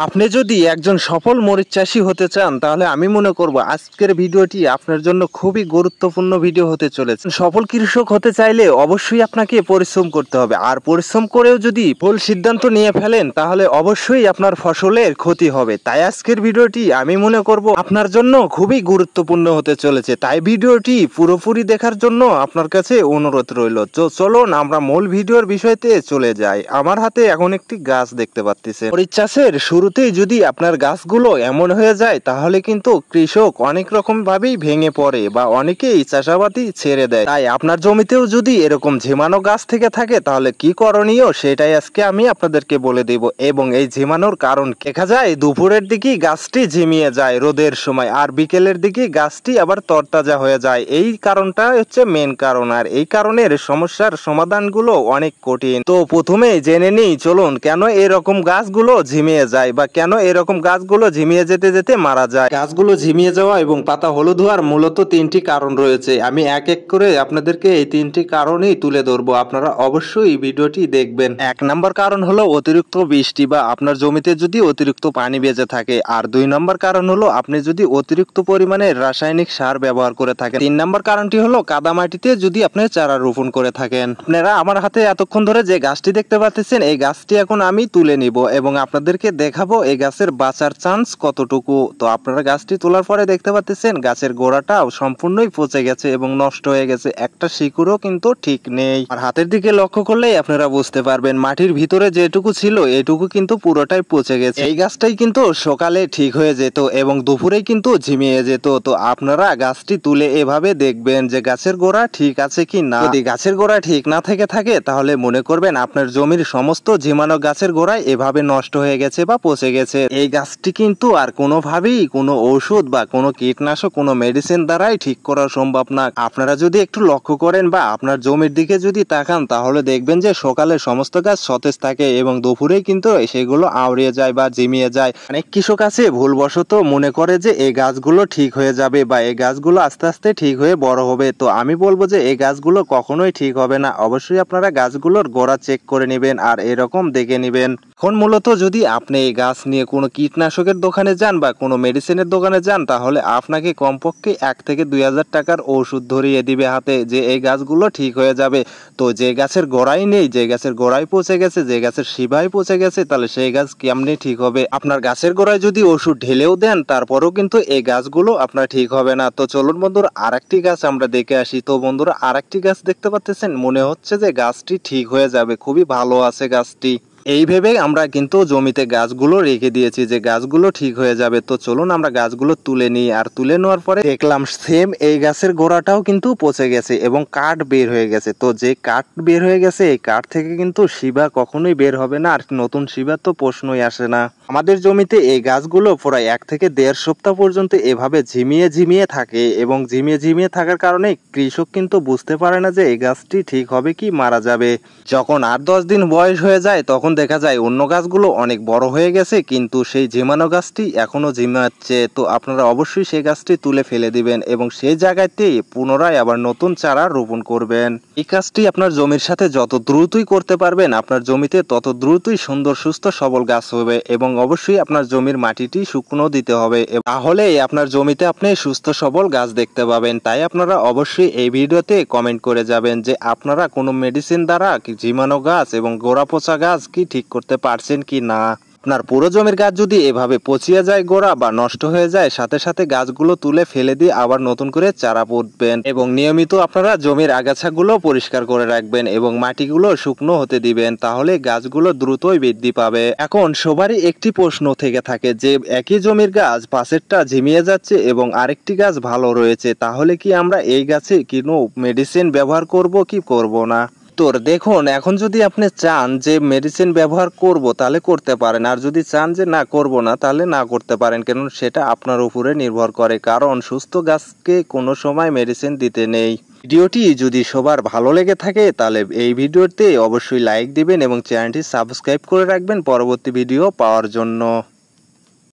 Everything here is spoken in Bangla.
আপনি যদি একজন সফল মরিচ চাষী হতে চান তাহলে আমি মনে করব আজকের ভিডিওটি আপনার জন্য খুবই গুরুত্বপূর্ণ ভিডিও হতে চলেছে। সফল কৃষক হতে চাইলে অবশ্যই আপনাকে পরিশ্রম করতে হবে, আর পরিশ্রম করেও যদি ভুল সিদ্ধান্ত নিয়ে ফেলেন তাহলে অবশ্যই আপনার ফসলের ক্ষতি হবে। তাই আজকের ভিডিওটি আমি মনে করব আপনার জন্য খুবই গুরুত্বপূর্ণ হতে চলেছে। তাই ভিডিওটি পুরোপুরি দেখার জন্য আপনার কাছে অনুরোধ রইল। চলুন আমরা মূল ভিডিওর বিষয়তে চলে যাই। আমার হাতে এখন একটি গাছ দেখতে পাচ্ছেন। মরিচ চাষের শুরুতেই যদি আপনার গাছগুলো এমন হয়ে যায় তাহলে কিন্তু কৃষক অনেক রকম ভাবেই ভেঙে পড়ে বা অনেকেই চাষাবাদই ছেড়ে দেয়। তাই আপনার জমিতেও যদি এরকম ঝিমানো গাছ থেকে থাকে তাহলে কি করণীয় সেটাই আজকে আমি আপনাদেরকে বলে দেব। এবং এই ঝিমানোর কারণ দেখা যায় দুপুরের দিকে গাছটি ঝিমিয়ে যায় রোদের সময়, আর বিকেলের দিকে গাছটি আবার তরতাজা হয়ে যায়। এই কারণটা হচ্ছে মেন কারণ, আর এই কারণের সমস্যার সমাধানগুলো অনেক কঠিন। তো প্রথমে জেনে নিই চলুন কেন এরকম গাছগুলো ঝিমিয়ে যায় বা কেন এরকম গাছগুলো ঝিমিয়ে যেতে যেতে মারা যায়। গাছগুলো ঝিমিয়ে যাওয়া এবং পাতা হলুদ হওয়ার মূলত তিনটি কারণ রয়েছে। আমি এক এক করে আপনাদেরকে এই তিনটি কারণই তুলে ধরবো, আপনারা অবশ্যই ভিডিওটি দেখবেন। এক নম্বর কারণ হলো অতিরিক্ত বৃষ্টি বা আপনার জমিতে যদি অতিরিক্ত পানি বেজে থাকে। আর দুই নম্বর কারণ হলো আপনি যদি অতিরিক্ত পরিমাণে রাসায়নিক সার ব্যবহার করে থাকেন। তিন নম্বর কারণটি হলো কাদামাটিতে যদি আপনি চারা রোপণ করে থাকেন। আপনারা আমার হাতে এতক্ষণ ধরে যে গাছটি দেখতে পাচ্ছেন এই গাছটি এখন আমি তুলে নিব এবং আপনাদেরকে দেখাবো এই গাছের বাঁচার চান্স কতটুকু। তো আপনারা গাছটি তোলার পরে দেখতে পাচ্ছেন গাছের গোড়াটাও সম্পূর্ণই পচে গেছে এবং নষ্ট হয়ে গেছে, একটা শিকড়ও কিন্তু ঠিক নেই। আর হাতের দিকে লক্ষ্য করলেই আপনারা বুঝতে পারবেন মাটির ভিতরে যেটুকু ছিল এটুকু কিন্তু পুরোটাই পচে গেছে। এই গাছটাই কিন্তু সকালে ঠিক হয়ে যেত এবং দুপুরেই কিন্তু ঝিমিয়ে যেত। তো আপনারা গাছটি তুলে এভাবে দেখবেন যে গাছের গোড়া ঠিক আছে কি না। যদি গাছের গোড়া ঠিক না থেকে থাকে তাহলে মনে করবেন আপনার জমির সমস্ত ঝিমানো গাছের গোড়ায় এভাবে নষ্ট হয়ে গেছে বা পচে গেছে। এই গাছটি কিন্তু আর কোনোভাবেই কোনো ঔষধ বা কোনো কীটনাশক কোনো মেডিসিন দ্বারাই ঠিক করা সম্ভব না। আপনারা যদি একটু লক্ষ্য করেন বা আপনার জমির দিকে যদি তাকান তাহলে দেখবেন যে সকালে সমস্ত গাছ সতেজ থাকে এবং দুপুরেই কিন্তু সেগুলো আউড়িয়ে যায় বা ঝিমিয়ে যায়। অনেক কৃষক আছে ভুলবশত মনে করে যে এই গাছগুলো ঠিক হয়ে যাবে বা এই গাছগুলো আস্তে আস্তে ঠিক হয়ে বড় হবে। তো আমি বলবো যে এই গাছগুলো কখনোই ঠিক হবে না। অবশ্যই আপনারা গাছগুলোর গোড়া চেক করে নেবেন আর এরকম দেখে নেবেন। এখন মূলত যদি আপনি এই গাছ নিয়ে কোনো কীটনাশকের দোকানে যান বা কোনো মেডিসিনের দোকানে যান তাহলে আপনাকে কমপক্ষে 1 থেকে 2,000 টাকার ওষুধ ধরিয়ে দিবে হাতে যে এই গাছগুলো ঠিক হয়ে যাবে। তো যে গাছের গোড়াই নেই, যে গাছের গোড়ায় পচে গেছে, যে গাছের শিভায় পচে গেছে, তাহলে সেই গাছ কেমনে ঠিক হবে? আপনার গাছের গোড়ায় যদি ওষুধ ঢেলেও দেন তারপরেও কিন্তু এই গাছগুলো আপনার ঠিক হবে না। তো চলুন বন্ধুরা আরেকটি গাছ আমরা দেখে আসি। তো বন্ধুরা আরেকটি গাছ দেখতে পাচ্ছেন, মনে হচ্ছে যে গাছটি ঠিক হয়ে যাবে, খুবই ভালো আছে গাছটি। এই ভেবে আমরা কিন্তু জমিতে গাছগুলো রেখে দিয়েছি যে গাছগুলো ঠিক হয়ে যাবে। তো চলুন আমরা গাছগুলো তুলে নিই। আর তুলে নেওয়ার পরে দেখলাম সেম এই গাছের গোড়াটাও কিন্তু পচে গেছে এবং কাঠ বের হয়ে গেছে। তো যে কাঠ বের হয়ে গেছে এই কাঠ থেকে কিন্তু শিবা কখনোই বের হবে না, আর নতুন শিবা তো প্রশ্নই আসে না। আমাদের জমিতে এই গাছগুলো প্রায় 1 থেকে 1.5 সপ্তাহ পর্যন্ত এভাবে ঝিমিয়ে ঝিমিয়ে থাকে এবং ঝিমিয়ে ঝিমিয়ে থাকার কারণে কৃষক কিন্তু বুঝতে পারে না যে এই গাছটি ঠিক হবে কি মারা যাবে। যখন 8-10 দিন বয়স হয়ে যায় তখন দেখা যায় অন্য গাছগুলো অনেক বড় হয়ে গেছে কিন্তু সেই ঝিমানো গাছটি এখনো ঝিমাচ্ছে। তো আপনারা অবশ্যই সেই গাছটি তুলে ফেলে দিবেন এবং সেই জায়গাতেই পুনরায় আবার নতুন চারা রোপণ করবেন। এই কাজটি আপনার জমির সাথে যত দ্রুতই করতে পারবেন আপনার জমিতে তত দ্রুতই সুন্দর সুস্থ সবল গাছ হবে এবং অবশ্যই আপনার জমির মাটিটি শুকনো দিতে হবে, তাহলেই আপনার জমিতে আপনি সুস্থ সবল গাছ দেখতে পাবেন। তাই আপনারা অবশ্যই এই ভিডিওতে কমেন্ট করে যাবেন যে আপনারা কোনো মেডিসিন দ্বারা ঝিমানো গাছ এবং গোড়া পচা গাছ কি ঠিক করতে পারছেন কি না। আপনার পুরো জমির গাছ যদি এভাবে পচিয়ে যায় গোড়া বা নষ্ট হয়ে যায় সাথে সাথে গাছগুলো তুলে ফেলে দিয়ে আবার নতুন করে চারা পুঁতবেন এবং নিয়মিত আপনারা জমির আগাছাগুলো পরিষ্কার করে রাখবেন এবং মাটিগুলো শুকনো হতে দিবেন, তাহলে গাছগুলো দ্রুতই বৃদ্ধি পাবে। এখন সবারই একটি প্রশ্ন থেকে থাকে যে একই জমির গাছ পাশেরটা ঝিমিয়ে যাচ্ছে এবং আরেকটি গাছ ভালো রয়েছে, তাহলে কি আমরা এই গাছে কোনো মেডিসিন ব্যবহার করব কি করব না? তোর দেখুন এখন যদি আপনি চান যে মেডিসিন ব্যবহার করব তাহলে করতে পারেন, আর যদি চান যে না করব না তাহলে না করতে পারেন, কারণ সেটা আপনার উপরে নির্ভর করে। কারণ সুস্থ গাছকে কোনো সময় মেডিসিন দিতে নেই। ভিডিওটি যদি সবার ভালো লেগে থাকে তাহলে এই ভিডিওতে অবশ্যই লাইক দিবেন এবং চ্যানেলটি সাবস্ক্রাইব করে রাখবেন পরবর্তী ভিডিও পাওয়ার জন্য।